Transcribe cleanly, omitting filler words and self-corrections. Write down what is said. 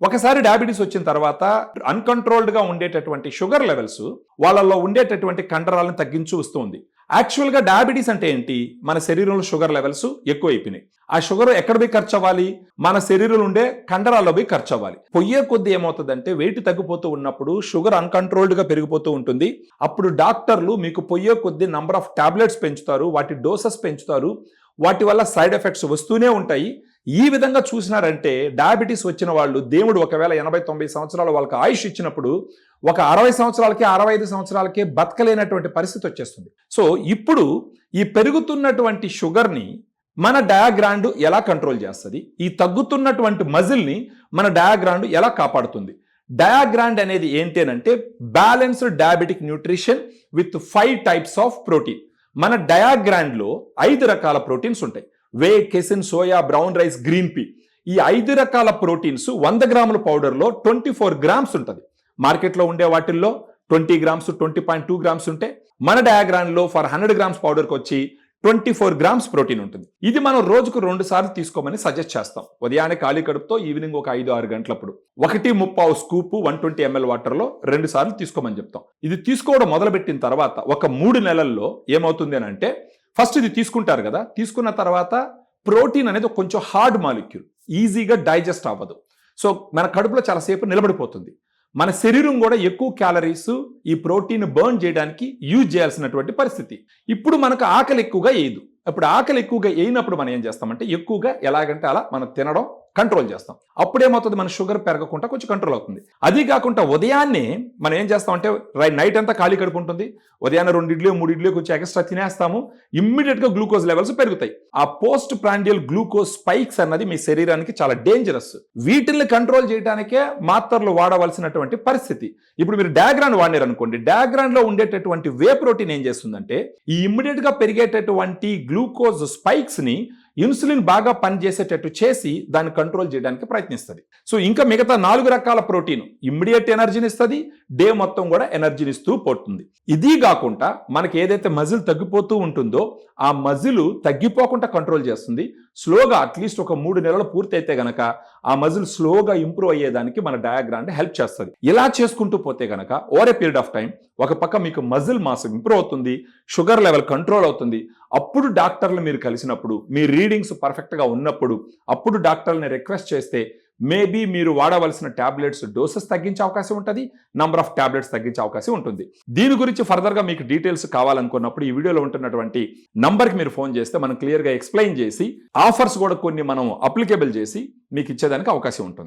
ఒకసారి డయాబెటీస్ వచ్చిన తర్వాత అన్కంట్రోల్డ్గా ఉండేటటువంటి షుగర్ లెవెల్స్ వాళ్ళల్లో ఉండేటటువంటి కండరాలను తగ్గించు వస్తుంది. యాక్చువల్గా డయాబెటీస్ అంటే ఏంటి? మన శరీరంలో షుగర్ లెవెల్స్ ఎక్కువ అయిపోయినాయి. ఆ షుగర్ ఎక్కడ పోయి ఖర్చు అవ్వాలి? మన శరీరంలో ఉండే కండరాల్లో పోయి ఖర్చు అవ్వాలి. పొయ్యే కొద్ది ఏమవుతుందంటే వెయిట్ తగ్గిపోతూ ఉన్నప్పుడు షుగర్ అన్కంట్రోల్డ్గా పెరిగిపోతూ ఉంటుంది. అప్పుడు డాక్టర్లు మీకు పొయ్యే కొద్ది నంబర్ ఆఫ్ టాబ్లెట్స్ పెంచుతారు, వాటి డోసెస్ పెంచుతారు. వాటి వల్ల సైడ్ ఎఫెక్ట్స్ వస్తూనే ఉంటాయి. ఈ విధంగా చూసినారంటే డయాబెటీస్ వచ్చిన వాళ్ళు దేవుడు ఒకవేళ 80-90 సంవత్సరాలు వాళ్ళకి ఆయుష్ ఇచ్చినప్పుడు ఒక 60 సంవత్సరాలకి 65 సంవత్సరాలకే బతకలేనటువంటి పరిస్థితి వచ్చేస్తుంది. సో ఇప్పుడు ఈ పెరుగుతున్నటువంటి షుగర్ని మన డయాగ్రాండ్ ఎలా కంట్రోల్ చేస్తుంది? ఈ తగ్గుతున్నటువంటి మజిల్ని మన డయాగ్రాండ్ ఎలా కాపాడుతుంది? డయాగ్రాండ్ అనేది ఏంటి అంటే balanced diabetic nutrition with 5 types of protein. మన డయాగ్రాండ్లో 5 రకాల ప్రోటీన్స్ ఉంటాయి. Whey, casein, soya, brown rice, green pea. ఈ 5 రకాల ప్రోటీన్స్ 100 గ్రాముల పౌడర్లో 24 గ్రామ్స్ ఉంటుంది. మార్కెట్లో ఉండే వాటిల్లో 20 గ్రామ్స్, 20.2 గ్రామ్స్ ఉంటే మన డయాగ్రాండ్లో ఫర్ 100 గ్రామ్స్ పౌడర్కి వచ్చి 24 గ్రామ్స్ ప్రోటీన్ ఉంటుంది. ఇది మనం రోజుకు 2 సార్లు తీసుకోమని సజెస్ట్ చేస్తాం. ఉదయాన్నే ఖాళీ కడుపుతో, ఈవినింగ్ ఒక 5-6 గంటలప్పుడు 1.3 స్కూప్ 120 ml వాటర్లో 2 సార్లు తీసుకోమని చెప్తాం. ఇది తీసుకోవడం మొదలుపెట్టిన తర్వాత ఒక 3 నెలల్లో ఏమవుతుంది అని అంటే ఫస్ట్ ఇది తీసుకుంటారు కదా, తీసుకున్న తర్వాత ప్రోటీన్ అనేది కొంచెం హార్డ్ మాలిక్యూల్, ఈజీగా డైజెస్ట్ అవ్వదు. సో మన కడుపులో చాలాసేపు నిలబడిపోతుంది. మన శరీరం కూడా ఎక్కువ క్యాలరీస్ ఈ ప్రోటీన్ బర్న్ చేయడానికి యూజ్ చేయాల్సినటువంటి పరిస్థితి. ఇప్పుడు మనకు ఆకలి ఎక్కువగా వేయదు. ఇప్పుడు ఆకలి ఎక్కువగా వేయినప్పుడు మనం ఏం చేస్తామంటే ఎక్కువగా ఎలాగంటే అలా మనం తినడం కంట్రోల్ చేస్తాం. అప్పుడేమవుతుంది? మన షుగర్ పెరగకుండా కొంచెం కంట్రోల్ అవుతుంది. అది కాకుండా ఉదయాన్నే మనం ఏం చేస్తామంటే నైట్ అంతా ఖాళీ కడుపు ఉంటుంది, ఉదయాన్నే 2 ఇడ్లీ 3 ఇడ్లీ కొంచెం ఎక్స్ట్రా తినేస్తాము. ఇమ్మీడియట్గా గ్లూకోజ్ లెవెల్స్ పెరుగుతాయి. ఆ పోస్ట్ ప్రాండియల్ గ్లూకోజ్ స్పైక్స్ అన్నది మీ శరీరానికి చాలా డేంజరస్. వీటిని కంట్రోల్ చేయడానికే మాత్రలు వాడవలసినటువంటి పరిస్థితి. ఇప్పుడు మీరు డయాగ్రాండ్ వాడినారు అనుకోండి, డయాగ్రాండ్ లో ఉండేటటువంటి వే ప్రోటీన్ ఏం చేస్తుందంటే ఈ ఇమ్మీడియట్ గా పెరిగేటటువంటి గ్లూకోజ్ స్పైక్స్ ని ఇన్సులిన్ బాగా పనిచేసేటట్టు చేసి దాన్ని కంట్రోల్ చేయడానికి ప్రయత్నిస్తుంది. సో ఇంకా మిగతా 4 రకాల ప్రోటీన్ ఇమ్మీడియట్ ఎనర్జీని ఇస్తుంది, డే మొత్తం కూడా ఎనర్జీని ఇస్తూ పోతుంది. ఇది కాకుండా మనకి ఏదైతే మజిల్ తగ్గిపోతూ ఉంటుందో ఆ మజిల్ తగ్గిపోకుండా కంట్రోల్ చేస్తుంది. స్లోగా అట్లీస్ట్ ఒక 3 నెలలు పూర్తయితే గనక ఆ మజిల్ స్లోగా ఇంప్రూవ్ అయ్యేదానికి మన డయాగ్రాండ్ హెల్ప్ చేస్తుంది. ఇలా చేసుకుంటూ పోతే గనక over a period of time ఒక పక్క మీకు మజిల్ మాస్ ఇంప్రూవ్ అవుతుంది, షుగర్ లెవెల్ కంట్రోల్ అవుతుంది. అప్పుడు డాక్టర్లు మీరు కలిసినప్పుడు మీ రీడింగ్స్ పర్ఫెక్ట్గా ఉన్నప్పుడు అప్పుడు డాక్టర్ని రిక్వెస్ట్ చేస్తే మేబీ మీరు వాడవలసిన టాబ్లెట్స్ డోసెస్ తగ్గించే అవకాశం ఉంటుంది, నంబర్ ఆఫ్ టాబ్లెట్స్ తగ్గించే అవకాశం ఉంటుంది. దీని గురించి ఫర్దర్గా మీకు డీటెయిల్స్ కావాలనుకున్నప్పుడు ఈ వీడియోలో ఉంటున్నటువంటి నంబర్కి మీరు ఫోన్ చేస్తే మనం క్లియర్గా ఎక్స్ప్లెయిన్ చేసి ఆఫర్స్ కూడా కొన్ని మనం అప్లికేబుల్ చేసి మీకు ఇచ్చేదానికి అవకాశం ఉంటుంది.